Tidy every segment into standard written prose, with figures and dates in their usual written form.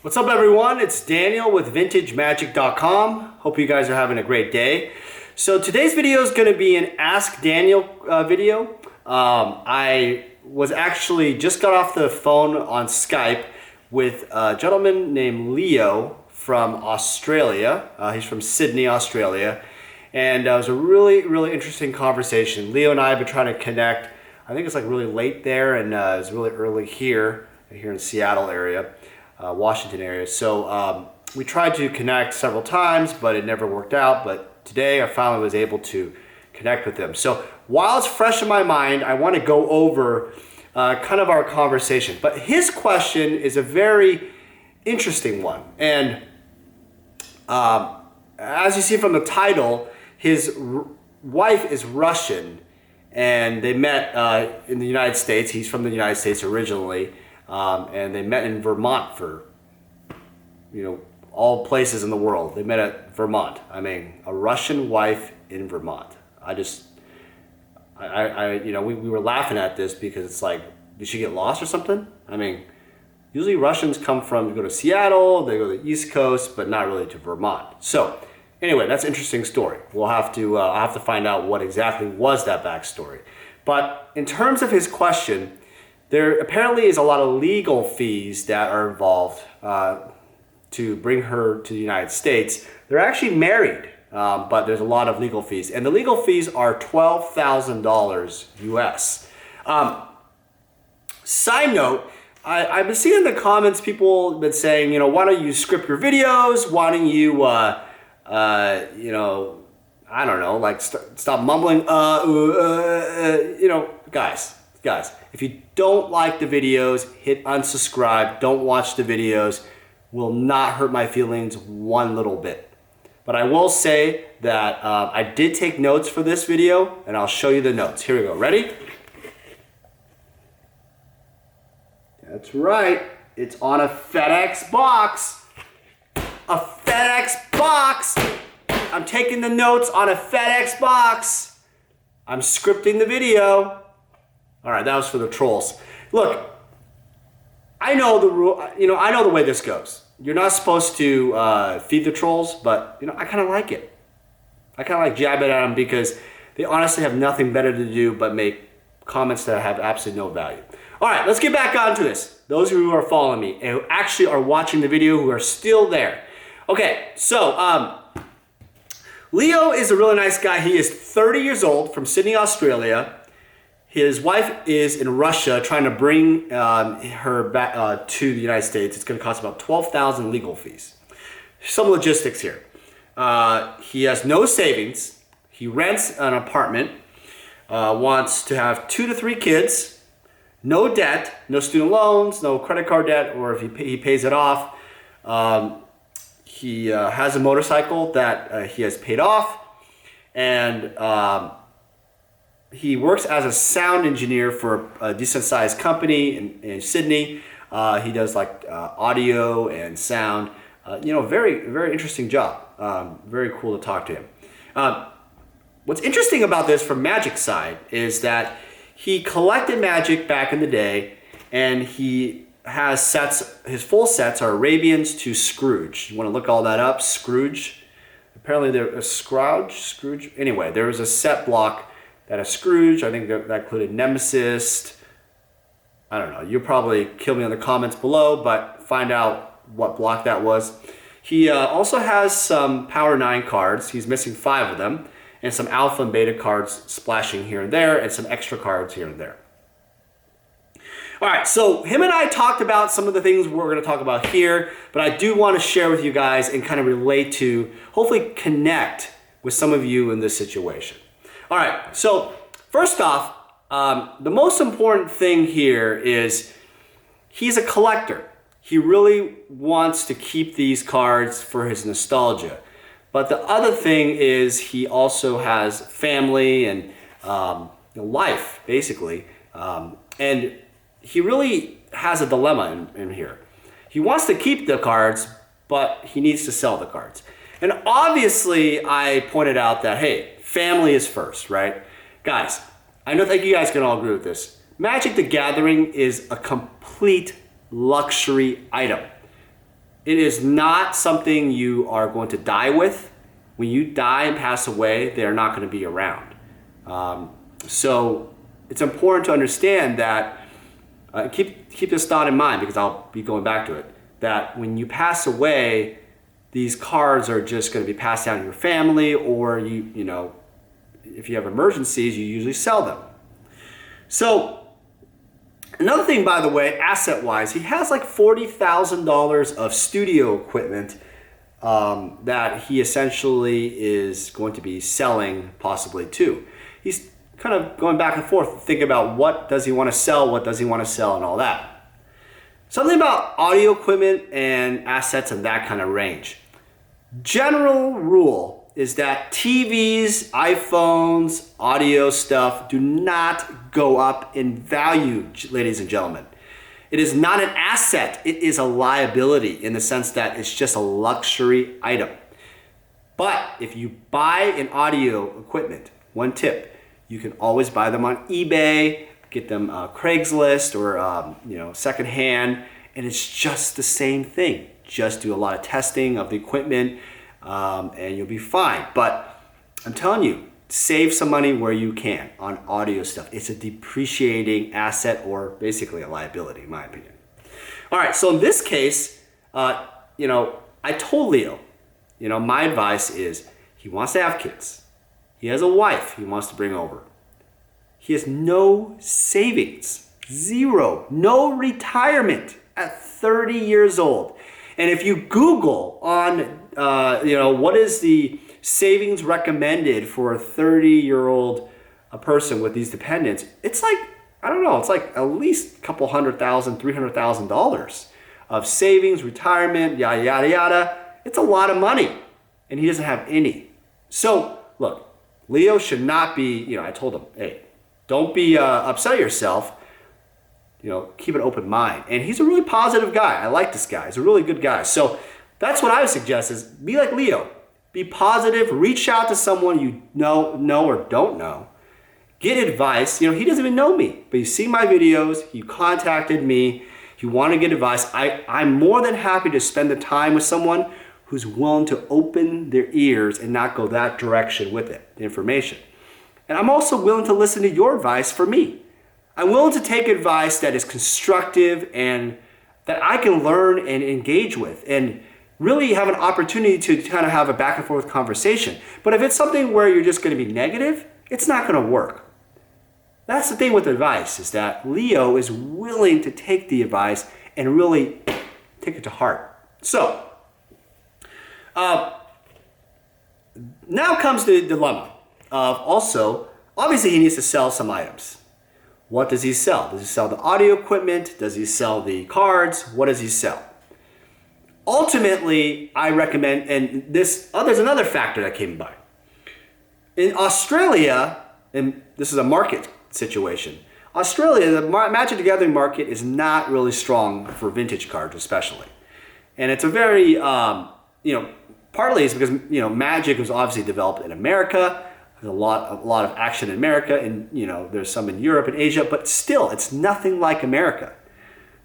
What's up everyone? It's Daniel with VintageMagic.com. Hope you guys are having a great day. So today's video is going to be an Ask Daniel video. I was actually just got off the phone on Skype with a gentleman named Leo from Australia. He's from Sydney, Australia. And it was a really interesting conversation. Leo and I have been trying to connect. I think it's like really late there and it's really early here in Seattle area. Washington area. So we tried to connect several times, but it never worked out. But today I finally was able to connect with him. So while it's fresh in my mind, I want to go over kind of our conversation. But his question is a very interesting one. And as you see from the title, his wife is Russian and they met in the United States. He's from the United States originally. And they met in Vermont for, all places in the world. They met at Vermont. I mean, a Russian wife in Vermont. We were laughing at this because it's like, did she get lost or something? I mean, usually Russians go to Seattle, they go to the East Coast, but not really to Vermont. So anyway, that's an interesting story. I'll have to find out what exactly was that backstory. But in terms of his question, there apparently is a lot of legal fees that are involved to bring her to the United States. They're actually married, but there's a lot of legal fees. And the legal fees are $12,000 US. Side note, I've been seeing in the comments people have been saying, why don't you script your videos? Why don't you, I don't know, like stop mumbling, guys, if you don't like the videos, hit unsubscribe. Don't watch the videos. Will not hurt my feelings one little bit. But I will say that I did take notes for this video, and I'll show you the notes. Here we go. Ready? That's right. It's on a FedEx box. A FedEx box. I'm taking the notes on a FedEx box. I'm scripting the video. All right, that was for the trolls. Look, I know the rule. I know the way this goes. You're not supposed to feed the trolls, but I kind of like it. I kind of like jabbing at them because they honestly have nothing better to do but make comments that have absolutely no value. All right, let's get back onto this. Those of you who are following me and who actually are watching the video, who are still there. Okay, so Leo is a really nice guy. He is 30 years old from Sydney, Australia. His wife is in Russia trying to bring her back to the United States. It's going to cost about $12,000 legal fees. Some logistics here. He has no savings. He rents an apartment. Wants to have 2 to 3 kids. No debt. No student loans. No credit card debt. Or if he pays it off. He has a motorcycle that he has paid off. And he works as a sound engineer for a decent sized company in Sydney. He does like audio and sound. Very interesting job. Very cool to talk to him. What's interesting about this from Magic side is that he collected Magic back in the day, and he has sets. His full sets are Arabians to Scrooge. You want to look all that up? Scrooge. Apparently they're a Scrooge. Anyway, there was a set block that a Scrooge, I think that included Nemesis. I don't know, you'll probably kill me in the comments below, but find out what block that was. He also has some Power 9 cards. He's missing 5 of them, and some Alpha and Beta cards splashing here and there, and some extra cards here and there. All right, so him and I talked about some of the things we're gonna talk about here, but I do wanna share with you guys and kind of relate to, hopefully connect with some of you in this situation. All right, so first off, the most important thing here is he's a collector. He really wants to keep these cards for his nostalgia. But the other thing is he also has family and life, basically. And he really has a dilemma in here. He wants to keep the cards, but he needs to sell the cards. And obviously, I pointed out that, hey, family is first, right? Guys, I think you guys can all agree with this. Magic the Gathering is a complete luxury item. It is not something you are going to die with. When you die and pass away, they are not going to be around. So it's important to understand that, keep this thought in mind because I'll be going back to it, that when you pass away, these cards are just going to be passed down to your family, or you know, if you have emergencies, you usually sell them. So another thing, by the way, asset-wise, he has like $40,000 of studio equipment that he essentially is going to be selling possibly too. He's kind of going back and forth, thinking about what does he want to sell, what does he want to sell, and all that. Something about audio equipment and assets in that kind of range. General rule is that TVs, iPhones, audio stuff do not go up in value, ladies and gentlemen. It is not an asset, it is a liability in the sense that it's just a luxury item. But if you buy an audio equipment, one tip, you can always buy them on eBay, get them Craigslist or secondhand, and it's just the same thing. Just do a lot of testing of the equipment and you'll be fine. But I'm telling you, save some money where you can on audio stuff. It's a depreciating asset or basically a liability in my opinion. All right, so in this case, I told Leo, my advice is he wants to have kids. He has a wife he wants to bring over. He has no savings, zero, no retirement at 30 years old. And if you Google on, what is the savings recommended for a 30-year-old person with these dependents, it's like, I don't know, it's like at least a couple $100,000, $300,000 of savings, retirement, yada, yada, yada. It's a lot of money, and he doesn't have any. So, look, Leo should not be, I told him, hey, don't be upset yourself. Keep an open mind. And he's a really positive guy. I like this guy. He's a really good guy. So that's what I would suggest is be like Leo. Be positive. Reach out to someone you know or don't know. Get advice. He doesn't even know me, but you see my videos. You contacted me. You want to get advice. I'm more than happy to spend the time with someone who's willing to open their ears and not go that direction with it, the information. And I'm also willing to listen to your advice for me. I'm willing to take advice that is constructive and that I can learn and engage with and really have an opportunity to kind of have a back and forth conversation. But if it's something where you're just going to be negative, it's not going to work. That's the thing with advice, is that Leo is willing to take the advice and really take it to heart. So, now comes the dilemma of also, obviously he needs to sell some items. What does he sell? Does he sell the audio equipment? Does he sell the cards? What does he sell? Ultimately, I recommend, and there's another factor that came by. In Australia, and this is a market situation, Australia, the Magic the Gathering market is not really strong for vintage cards especially. And it's a very, partly it's because, Magic was obviously developed in America. There's a lot of action in America, and there's some in Europe and Asia, but still, it's nothing like America.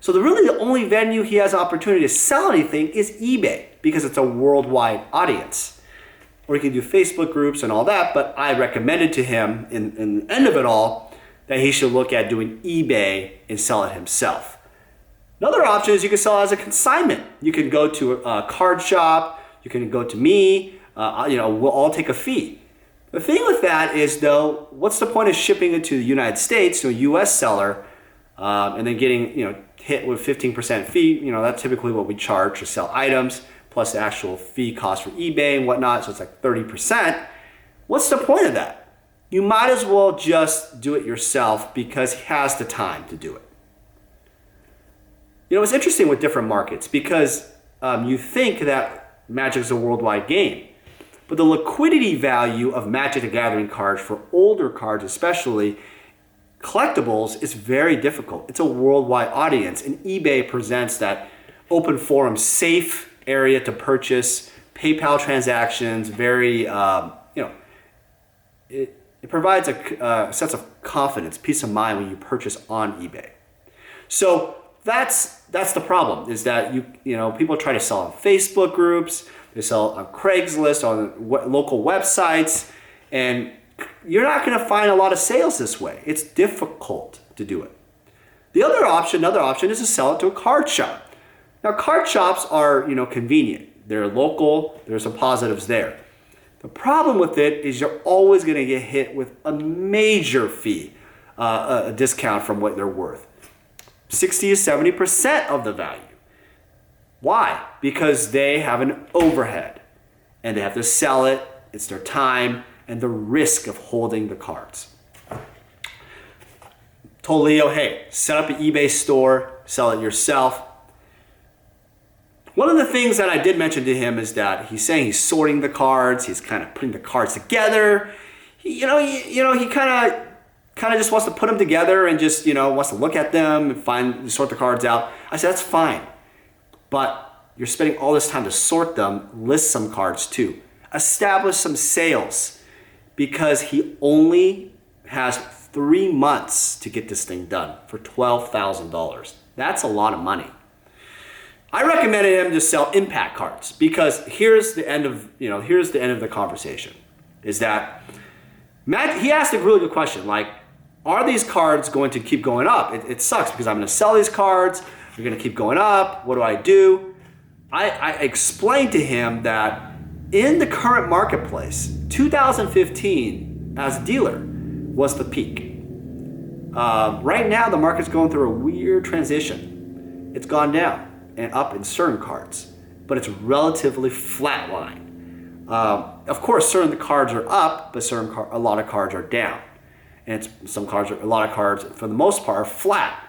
So the only venue he has an opportunity to sell anything is eBay, because it's a worldwide audience. Or he can do Facebook groups and all that, but I recommended to him in the end of it all that he should look at doing eBay and sell it himself. Another option is you can sell it as a consignment. You can go to a card shop, you can go to me, we'll all take a fee. The thing with that is, though, what's the point of shipping it to the United States, to a U.S. seller, and then getting hit with 15% fee? That's typically what we charge to sell items, plus the actual fee cost for eBay and whatnot, so it's like 30%. What's the point of that? You might as well just do it yourself because he has the time to do it. It's interesting with different markets because you think that Magic is a worldwide game. But the liquidity value of Magic the Gathering cards, for older cards especially, collectibles, is very difficult. It's a worldwide audience, and eBay presents that open forum, safe area to purchase, PayPal transactions, very, it provides a sense of confidence, peace of mind when you purchase on eBay. So that's that's the problem, is that people try to sell on Facebook groups, they sell on Craigslist, on local websites, and you're not going to find a lot of sales this way. It's difficult to do it. Another option is to sell it to a card shop. Now, card shops are, convenient. They're local. There's some positives there. The problem with it is you're always going to get hit with a major fee, a discount from what they're worth. 60 to 70% of the value. Why? Because they have an overhead and they have to sell it. It's their time and the risk of holding the cards. Told Leo, hey, set up an eBay store, sell it yourself. One of the things that I did mention to him is that he's saying he's sorting the cards, he's kind of putting the cards together. He kind of just wants to put them together and just, wants to look at them and sort the cards out. I said, that's fine. But you're spending all this time to sort them, list some cards too. Establish some sales, because he only has 3 months to get this thing done for $12,000. That's a lot of money. I recommended him to sell impact cards, because here's the end of the conversation. Is that he asked a really good question, like, are these cards going to keep going up? It sucks because I'm going to sell these cards. They're going to keep going up. What do I do? I explained to him that in the current marketplace, 2015 as a dealer was the peak. Right now, the market's going through a weird transition. It's gone down and up in certain cards, but it's relatively flatline. Of course, certain cards are up, but a lot of cards are down. And a lot of cards, for the most part, are flat.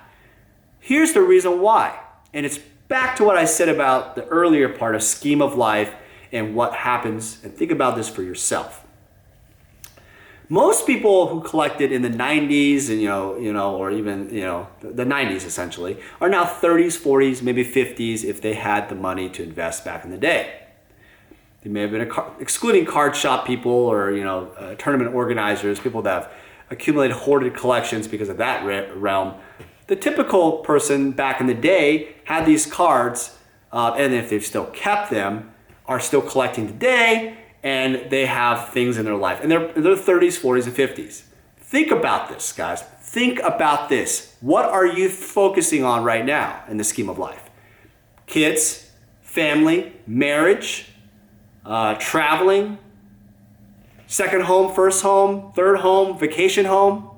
Here's the reason why. And it's back to what I said about the earlier part of scheme of life and what happens. And think about this for yourself. Most people who collected in the 90s and, or even, the 90s essentially, are now 30s, 40s, maybe 50s if they had the money to invest back in the day. They may have been, excluding card shop people or, tournament organizers, people that have accumulated hoarded collections because of that realm. The typical person back in the day had these cards, and if they've still kept them, are still collecting today, and they have things in their life. And they're 30s, 40s, and 50s. Think about this, guys. Think about this. What are you focusing on right now in the scheme of life? Kids, family, marriage, traveling, second home, first home, third home, vacation home,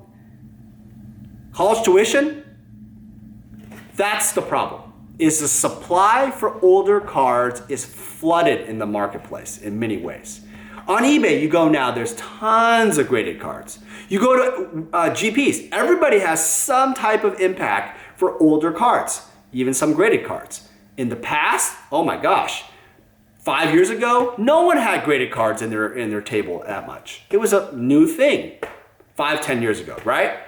college tuition? That's the problem. Is the supply for older cards is flooded in the marketplace in many ways. On eBay, you go now, there's tons of graded cards. You go to GPs, everybody has some type of impact for older cards, even some graded cards. In the past, oh my gosh, 5 years ago, no one had graded cards in their table that much. It was a new thing 5-10 years ago, right?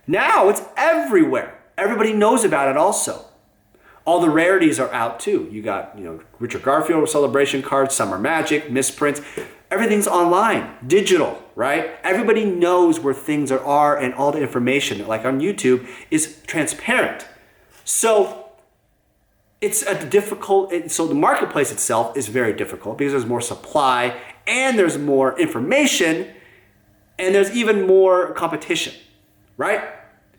Now it's everywhere. Everybody knows about it also. All the rarities are out too. You got, Richard Garfield celebration cards, Summer Magic, misprints. Everything's online, digital, right? Everybody knows where things are, and all the information, like on YouTube, is transparent. So it's so the marketplace itself is very difficult because there's more supply and there's more information and there's even more competition, right?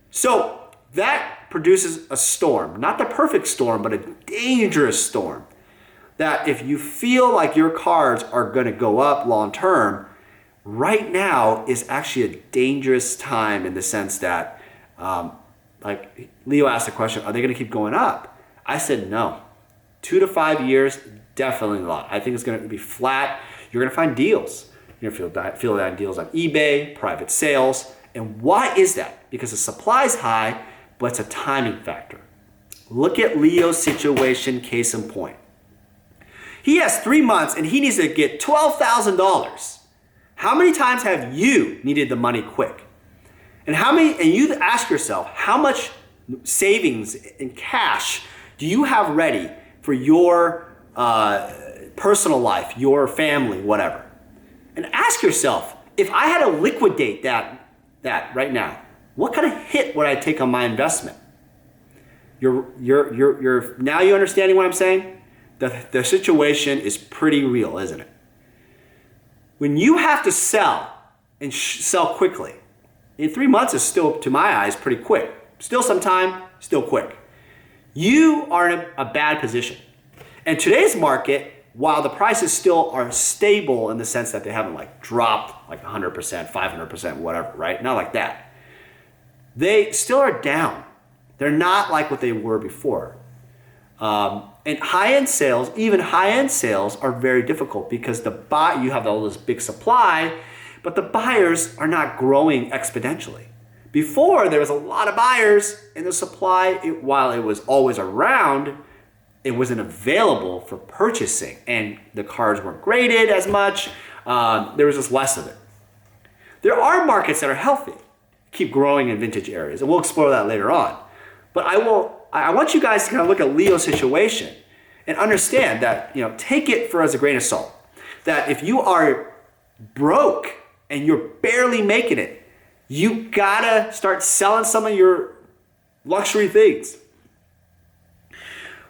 So that produces a storm, not the perfect storm, but a dangerous storm. That if you feel like your cards are going to go up long term, right now is actually a dangerous time in the sense that, like Leo asked the question, are they going to keep going up? I said no. 2 to 5 years, definitely not. I think it's going to be flat. You're going to find deals. You're going to feel that deals on eBay, private sales. And why is that? Because the supply is high, but it's a timing factor. Look at Leo's situation, case in point. He has 3 months and he needs to get $12,000. How many times have you needed the money quick? And you ask yourself, how much savings in cash do you have ready for your personal life, your family, whatever? And ask yourself, if I had to liquidate that right now, what kind of hit would I take on my investment? Now you understanding what I'm saying? The situation is pretty real, isn't it? When you have to sell and sell quickly, in 3 months is still, to my eyes, pretty quick. Still some time, still quick. You are in a bad position. And today's market, while the prices still are stable in the sense that they haven't like dropped like 100%, 500%, whatever, right? Not like that. They still are down. They're not like what they were before. And high-end sales, even high-end sales, are very difficult because you have all this big supply, but the buyers are not growing exponentially. Before, there was a lot of buyers, and the supply, while it was always around, it wasn't available for purchasing, and the cars weren't graded as much. There was just less of it. There are markets that are healthy, keep growing in vintage areas, and we'll explore that later on. But I want you guys to kind of look at Leo's situation and understand that, take it as a grain of salt. That if you are broke and you're barely making it, you gotta start selling some of your luxury things.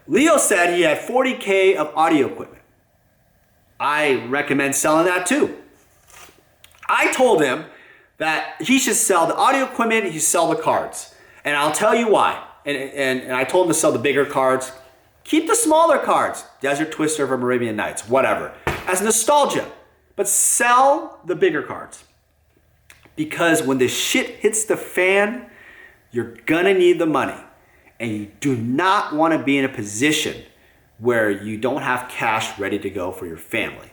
Leo said he had 40K of audio equipment. I recommend selling that too. I told him that he should sell the audio equipment, he should sell the cards. And I'll tell you why. And I told him to sell the bigger cards. Keep the smaller cards, Desert Twister from Arabian Nights, whatever, as nostalgia. But sell the bigger cards. Because when the shit hits the fan, you're gonna need the money. And you do not want to be in a position where you don't have cash ready to go for your family.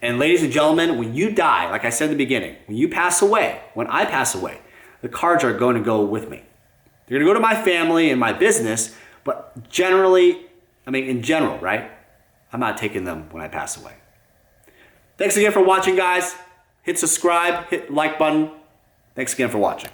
And ladies and gentlemen, when you die, like I said in the beginning, when you pass away, when I pass away, the cards are going to go with me. They're going to go to my family and my business, but in general, right? I'm not taking them when I pass away. Thanks again for watching, guys. Hit subscribe, hit like button. Thanks again for watching.